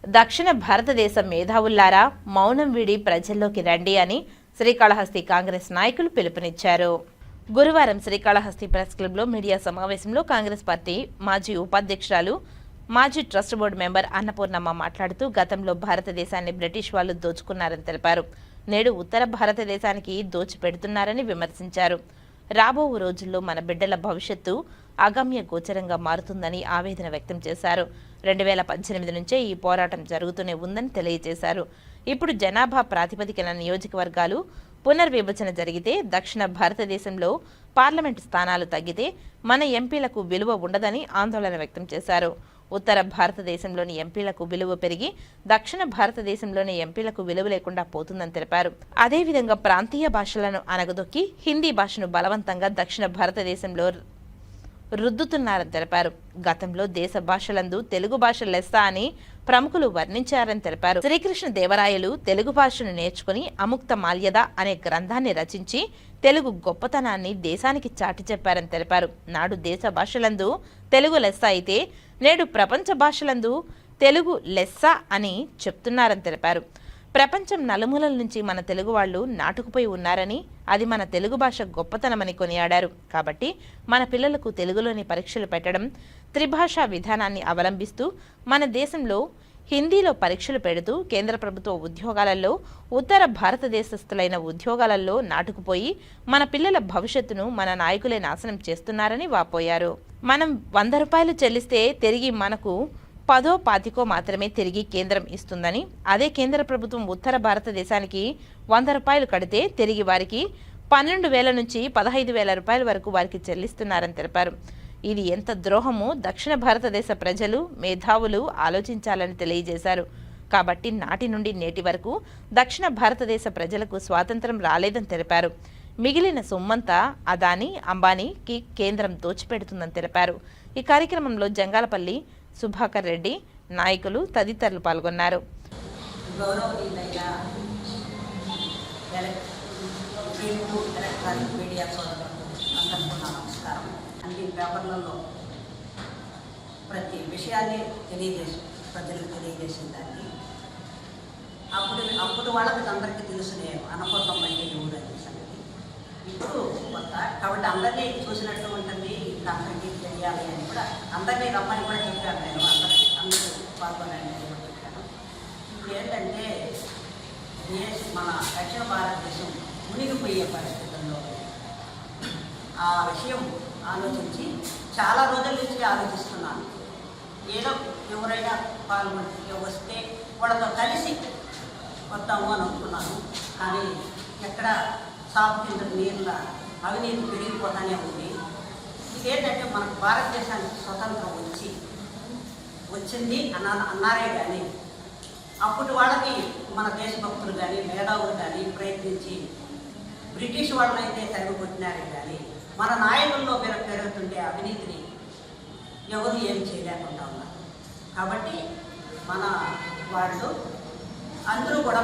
దక్షిణ భారతదేశ మేధావుల్లారా మౌనం వీడి ప్రజల్లోకి రండి అని శ్రీకాళహస్తి కాంగ్రెస్ నాయకులు పిలుపునిచ్చారు. గురువారం శ్రీకాళహస్తి ప్రెస్ క్లబ్లో మీడియా సమావేశంలో కాంగ్రెస్ పార్టీ మాజీ ఉపాధ్యక్షురాలు, మాజీ ట్రస్ట్ బోర్డు మెంబర్ అన్నపూర్ణమ్మ మాట్లాడుతూ గతంలో భారతదేశాన్ని బ్రిటిష్ వాళ్లు దోచుకున్నారని తెలిపారు. నేడు ఉత్తర భారతదేశానికి దోచిపెడుతున్నారని విమర్శించారు. రాబో రోజుల్లో మన బిడ్డల భవిష్యత్తు అగమ్య గోచరంగా మారుతుందని ఆవేదన వ్యక్తం చేశారు. 2018 నుంచే ఈ పోరాటం జరుగుతూనే ఉందని తెలియజేశారు. ఇప్పుడు జనాభా ప్రాతిపదికన నియోజకవర్గాలు పునర్విభజన జరిగితే దక్షిణ భారతదేశంలో పార్లమెంటు స్థానాలు తగ్గితే మన ఎంపీలకు విలువ ఉండదని ఆందోళన వ్యక్తం చేశారు. ఉత్తర భారతదేశంలోని ఎంపీలకు విలువ పెరిగి దక్షిణ భారతదేశంలోని ఎంపీలకు విలువ లేకుండా పోతుందని తెలిపారు. అదేవిధంగా ప్రాంతీయ భాషలను అణగదొక్కి హిందీ భాషను బలవంతంగా దక్షిణ భారతదేశంలో రుద్దుతున్నారని తెలిపారు. గతంలో దేశ భాషలందు తెలుగు భాష లెస్స అని ప్రముఖులు వర్ణించారని తెలిపారు. శ్రీకృష్ణ దేవరాయలు తెలుగు భాషను నేర్చుకుని అముక్త మాల్యద అనే గ్రంథాన్ని రచించి తెలుగు గొప్పతనాన్ని దేశానికి చాటి చెప్పారని తెలిపారు. నాడు దేశ భాషలందు తెలుగు లెస్స అయితే నేడు ప్రపంచ భాషలందు తెలుగు లెస్స అని చెప్తున్నారని తెలిపారు. ప్రపంచం నలుమూలల నుంచి మన తెలుగు వాళ్ళు నాటుకుపోయి ఉన్నారని, అది మన తెలుగు భాష గొప్పతనమని కొనియాడారు. కాబట్టి మన పిల్లలకు తెలుగులోని పరీక్షలు పెట్టడం, త్రిభాషా విధానాన్ని అవలంబిస్తూ మన దేశంలో హిందీలో పరీక్షలు పెడుతూ కేంద్ర ప్రభుత్వ ఉద్యోగాలలో ఉత్తర భారతదేశస్థులైన ఉద్యోగాలలో నాటుకుపోయి మన పిల్లల భవిష్యత్తును మన నాయకులే నాశనం చేస్తున్నారని వాపోయారు. మనం 100 రూపాయలు చెల్లిస్తే తిరిగి మనకు 10 20 మాత్రమే తిరిగి కేంద్రం ఇస్తుందని, అదే కేంద్ర ప్రభుత్వం ఉత్తర భారతదేశానికి 100 రూపాయలు కడితే తిరిగి వారికి 12,000 నుంచి 15,000 రూపాయల వరకు వారికి చెల్లిస్తున్నారని తెలిపారు. ఇది ఎంత ద్రోహమో దక్షిణ భారతదేశ ప్రజలు, మేధావులు ఆలోచించాలని తెలియజేశారు. కాబట్టి నాటి నుండి నేటి వరకు దక్షిణ భారతదేశ ప్రజలకు స్వాతంత్రం రాలేదని తెలిపారు. మిగిలిన సొమ్మంతా అదానీ, అంబానీకి కేంద్రం దోచిపెడుతుందని తెలిపారు. ఈ కార్యక్రమంలో జంగాలపల్లి సుభాకర్ రెడ్డి, నాయకులు తదితరులు పాల్గొన్నారు. అన్ని పేపర్లలో ప్రతి విషయాన్ని ప్రజలకు తెలియజేసిన దాన్ని అప్పుడు వాళ్ళకి అందరికీ తెలుసునే అన్నపూర్ణమ్మ అంటే ఎవరు అనే సంగతి ఇప్పుడు కొత్త కాబట్టి అందరినీ చూసినట్టు ఉంటుంది. ఇంకా అందరికీ తెలియాలి అని కూడా అందరినీ రమ్మని కూడా చెప్పాను. నేను అందరూ పాల్గొనని కూడా చెప్పాను. ఇప్పుడు ఏంటంటే మన దక్షిణ భారతదేశం మునిగిపోయే పరిస్థితుల్లో ఆ విషయం ఆలోచించి చాలా రోజుల నుంచి ఆలోచిస్తున్నాను. ఏదో ఎవరైనా పాల్గొని వస్తే వాళ్ళతో కలిసి వద్దాము అని అనుకున్నాను. కానీ ఎక్కడ సాగు కింద నీళ్ళ అవినీతి పెరిగిపోతానే ఉంది. ఇదేంటంటే మనకు భారతదేశానికి స్వతంత్రం వచ్చింది అన్నారే కానీ అప్పుడు వాళ్ళకి మన దేశభక్తులు కానీ మేధావులు కానీ ప్రయత్నించి బ్రిటిష్ వాళ్ళనైతే తరిమి కొట్టినారే కానీ మన నాయకుల్లో పెరుగుతుండే అవినీతిని ఎవరు ఏం చేయలేకుండా ఉన్నారు. కాబట్టి మన వాళ్ళు అందరూ కూడా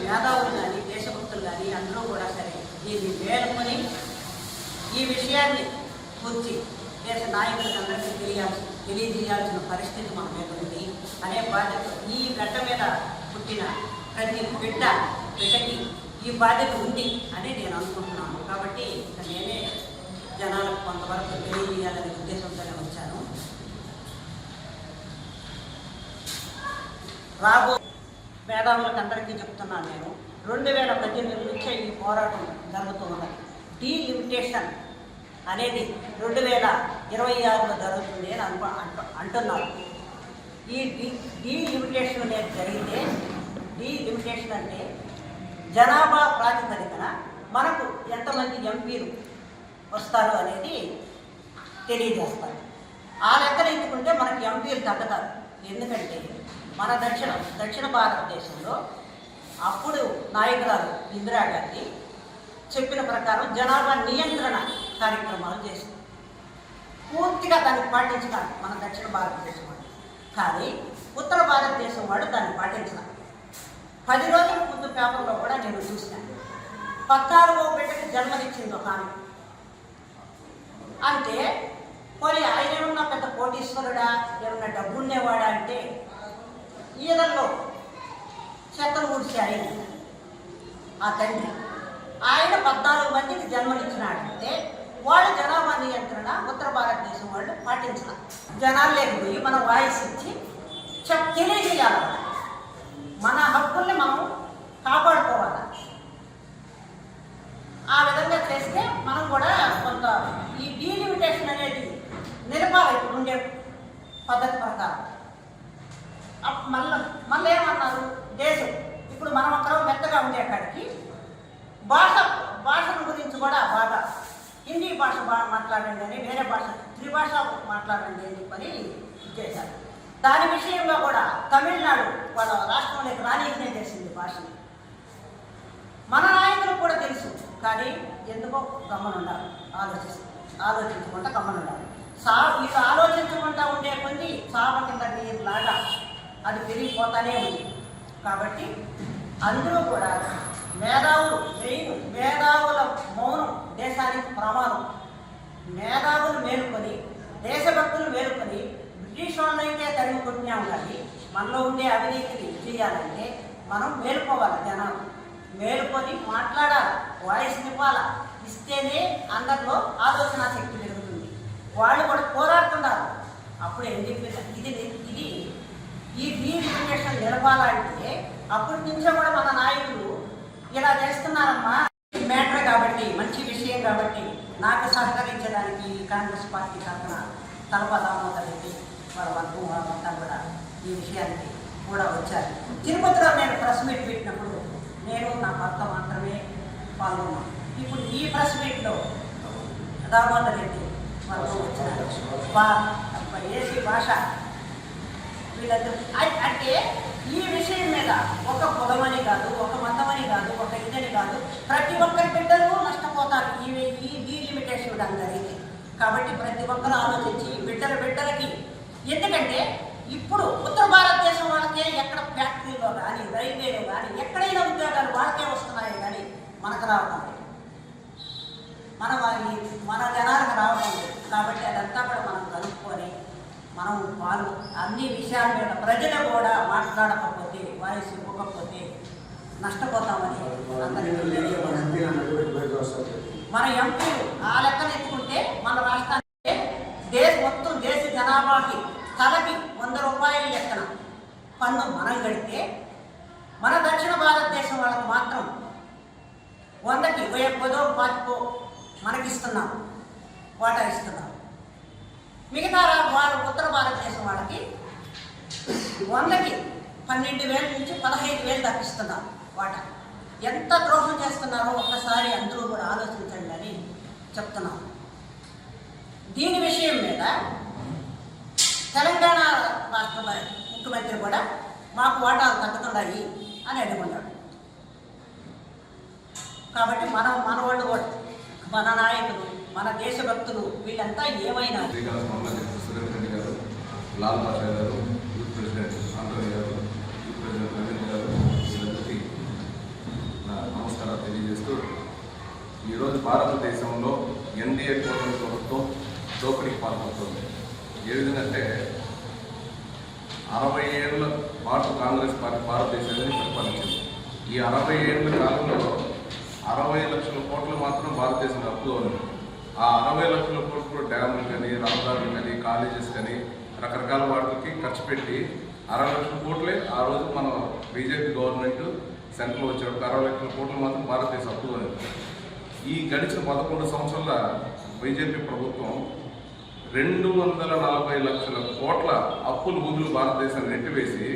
మేధావులు కానీ దేశభక్తులు కానీ అందరూ కూడా సరే దీన్ని మేలుకొని ఈ విషయాన్ని గురించి దేశ నాయకులకు అందరికీ తెలియజేయాల్సిన పరిస్థితి మన మీద ఉంది అనే బాధ్యత ఈ గడ్డ మీద పుట్టిన ప్రతి బిడ్డకి ఈ బాధ్యత ఉంది అని నేను అనుకుంటున్నాను. కాబట్టి నేనే జనాలకు కొంతవరకు తెలియజేయాలనే ఉద్దేశంతోనే వచ్చాను. రాబో మేధావులకు అందరికీ చెప్తున్నాను. నేను 2018 నుంచే ఈ పోరాటం జరుగుతూ ఉన్నది. డీలిమిటేషన్ అనేది 2026లో జరుగుతుంది అని అంటున్నారు. ఈ డీలిమిటేషన్ అనేది జరిగితే డీలిమిటేషన్ అంటే జనాభా ప్రాతిపదికన మనకు ఎంతమంది ఎంపీలు వస్తారు అనేది తెలియజేస్తారు. ఆ లెక్కలు ఎత్తుకుంటే మనకి ఎంపీలు తగ్గుతారు. ఎందుకంటే మన దక్షిణ భారతదేశంలో అప్పుడు నాయకురాలు ఇందిరాగాంధీ చెప్పిన ప్రకారం జనాభా నియంత్రణ కార్యక్రమాలు చేసింది. పూర్తిగా దాన్ని పాటించినారు మన దక్షిణ భారతదేశం వాడు. కానీ ఉత్తర భారతదేశం వాడు దాన్ని పాటించినారు. 10 రోజుల ముందు పేపర్లో కూడా నేను చూశాను. 14వ బిడ్డకి జన్మనిచ్చింది ఒక ఆమె. అంటే పోనీ ఆయన ఏమన్నా పెద్ద కోటీశ్వరుడా, ఏమన్నా డబ్బు ఉండేవాడా అంటే ఈదల్లో చెత్తను ఊడ్చి ఆయన ఆ తండ్రి ఆయన 14 మందికి జన్మనిచ్చినాడంటే వాళ్ళు జనాభా నియంత్రణ ఉత్తర భారతదేశం వాళ్ళు పాటించాలి. జనాలు లేకపోయి మనం వాయిస్ ఇచ్చి తెలియజేయాలి. మన హక్కుల్ని మనం కాపాడుకోవాలి. ఆ విధంగా చేస్తే మనం కూడా కొంత ఈ డీలిమిటేషన్ అనేది నిలపాలి. ఇప్పుడు ఉండే పద్ధతి ప్రకారం మళ్ళీ ఏమన్నారు దేశం ఇప్పుడు మనం ఒకరం మెత్తగా ఉండే కాడికి భాషను గురించి కూడా బాగా హిందీ భాష బాగా మాట్లాడండి అని వేరే భాష త్రిభాష మాట్లాడండి అని చెప్పని చేశారు. దాని విషయంలో కూడా తమిళనాడు వాళ్ళ రాష్ట్రంలోకి రానియనే చేసింది భాషని. మన నాయకులకు కూడా తెలుసు, కానీ ఎందుకో గమ్మనుండాలి, ఆలోచించకుండా గమ్మనుండాలి. ఇది ఆలోచించకుండా ఉండే కొద్ది చాప కింద నీరులాగా అది పెరిగిపోతానే ఉంది. కాబట్టి అందరూ కూడా మేధావుల మౌనం దేశానికి ప్రమాదం. మేధావులు మేలుకొని దేశభక్తులు మేలుకొని బ్రిటిష్ వాళ్ళైతే తరిమి కొట్టినాం, కానీ మనలో ఉండే అవినీతిని చేయాలంటే మనం మేలుకోవాలి. జనాలు మేలుకొని మాట్లాడాలి, వాయిస్ ఇవ్వాలి. ఇస్తేనే అందరిలో ఆలోచన శక్తి పెరుగుతుంది. వాళ్ళు కూడా పోరాడుతున్నారు. అప్పుడు ఏం చెప్పింది, ఇది ఈ డీలిమిటేషన్ నిలపాలంటే అప్పటి నుంచే కూడా మన నాయకులు ఇలా చేస్తున్నారమ్మా. మ్యాటర్ కాబట్టి మంచి విషయం కాబట్టి నాకు సహకరించడానికి కాంగ్రెస్ పార్టీ తరఫున తలప దామోదర్ రెడ్డి వాళ్ళ వర్గం వాళ్ళంతా కూడా ఈ విషయానికి కూడా వచ్చారు. తిరుపతిలో నేను ప్రెస్ మీట్ పెట్టినప్పుడు నేను నా భర్త మాత్రమే పాల్గొన్నాను. ఇప్పుడు ఈ ప్రెస్ మీట్లో దామోదర్ రెడ్డి వర్గం వచ్చినారు. ఏసీ భాష వీళ్ళందరూ అంటే ఈ విషయం మీద ఒక కులమని కాదు, ఒక మతమని కాదు, ఒక ఇదని కాదు, ప్రతి ఒక్కరి బిడ్డలు నష్టపోతారు ఈ డీలిమిటేషన్ అందరికీ. కాబట్టి ప్రతి ఒక్కరు ఆలోచించి బిడ్డలకి, ఎందుకంటే ఇప్పుడు ఉత్తర భారతదేశం వాళ్ళకే ఎక్కడ ఫ్యాక్టరీలో కానీ రైల్వేలో కానీ ఎక్కడైనా ఉద్యోగాలు వాళ్ళకే వస్తున్నాయి, కానీ మనకు రావడం లేదు, మన జనాలకు రావడం లేదు. కాబట్టి అదంతా కూడా మనం కలుపుకొని మనం అన్ని విషయాల మీద ప్రజలు కూడా మాట్లాడకపోతే వాయిస్ ఇవ్వకపోతే నష్టపోతామని మన ఎంపీలు ఆ లెక్కన ఎత్తుకుంటే మన రాష్ట్రానికి మొత్తం దేశ జనాభాకి తలకి 100 రూపాయల లెక్కన పన్ను మనం కడితే మన దక్షిణ భారతదేశం వాళ్ళకి మాత్రం 100కి 10 పాతికో మనకిస్తున్నాం, వాటా ఇస్తున్నాం. మిగతా ఉత్తర భారతదేశం వాళ్ళకి 100కి 12,000 నుంచి 15,000 తప్పిస్తున్నాం వాటా. ఎంత ద్రోహం చేస్తున్నారో ఒక్కసారి అందరూ కూడా ఆలోచించండి అని చెప్తున్నాం. దీని విషయం మీద తెలంగాణ రాష్ట్ర ముఖ్యమంత్రి కూడా మాకు వాటాలు తగ్గుతున్నాయి అని అడుగున్నాడు. కాబట్టి మన వాళ్ళు కూడా మన నాయకులు మన దేశభక్తులు వీళ్ళంతా ఏమైనా సురేంద్ర గారు, లాల్ బాషా గారు, యూత్ ప్రెసిడెంట్ ఆంటోనీ గారు, యూత్ ప్రెసిడెంట్ రవీంద్ర గారు, వీళ్ళందరికీ నా నమస్కారాలు తెలియజేస్తూ, ఈరోజు భారతదేశంలో ఎన్డీఏ కూటమి ప్రభుత్వం దోపిడీకి పాల్పడుతుంది. ఏ విధంగా అంటే 60 ఏళ్ల పాటు కాంగ్రెస్ పార్టీ భారతదేశాన్ని పరిపాలించింది. ఈ 60 ఏళ్ల కాలంలో 60 లక్షల కోట్లు మాత్రం భారతదేశంలో అప్పుగా ఉంది. ఆ 60 లక్షల కోట్లు డ్యాములు కానీ, రహదారులు కానీ, కాలేజెస్ కానీ రకరకాల వాటికి ఖర్చు పెట్టి 60 లక్షల కోట్లే ఆ రోజు మన బీజేపీ గవర్నమెంట్ సెంట్రల్ వచ్చేటప్పుడు 60 లక్షల కోట్లు మాత్రం భారతదేశం అప్పుగా ఉంది. ఈ గడిచిన 11 సంవత్సరాల బీజేపీ ప్రభుత్వం 240 లక్షల కోట్ల అప్పులు ఊదులు భారతదేశాన్ని నెట్టివేసి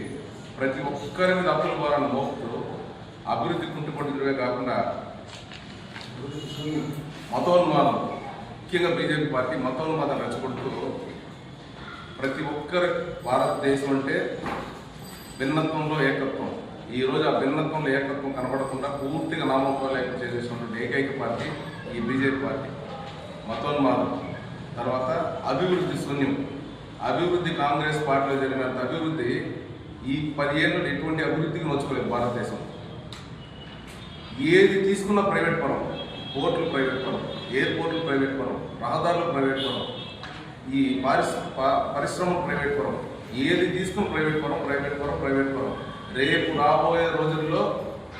ప్రతి ఒక్కరి మీద అప్పుల భారాన్ని మోపుతూ అభివృద్ధి కుంటుపడుతున్నవే కాకుండా మతోన్మాదం, ముఖ్యంగా బీజేపీ పార్టీ మతోన్మాదం రెచ్చగొడుతూ ప్రతి ఒక్కరి భారతదేశం అంటే భిన్నత్వంలో ఏకత్వం. ఈరోజు ఆ భిన్నత్వంలో ఏకత్వం కనబడకుండా పూర్తిగా నామోపాలేకం చేసేసినటువంటి ఏకైక పార్టీ ఈ బీజేపీ పార్టీ. మతోన్మాదం, తర్వాత అభివృద్ధి శూన్యం. అభివృద్ధి కాంగ్రెస్ పార్టీలో జరిగినంత అభివృద్ధి ఈ 10 ఏళ్ళు ఎటువంటి అభివృద్ధికి నోచుకోలేదు భారతదేశం. ఏది తీసుకున్న ప్రైవేట్ పరం, పోర్టులు ప్రైవేట్ పరం, ఎయిర్పోర్టులు ప్రైవేట్ పరం, రహదారులు ప్రైవేట్ పరం, ఈ పరిశ్రమలు ప్రైవేట్ పరం, ఏది తీసుకుని ప్రైవేట్ పరం. రేపు రాబోయే రోజుల్లో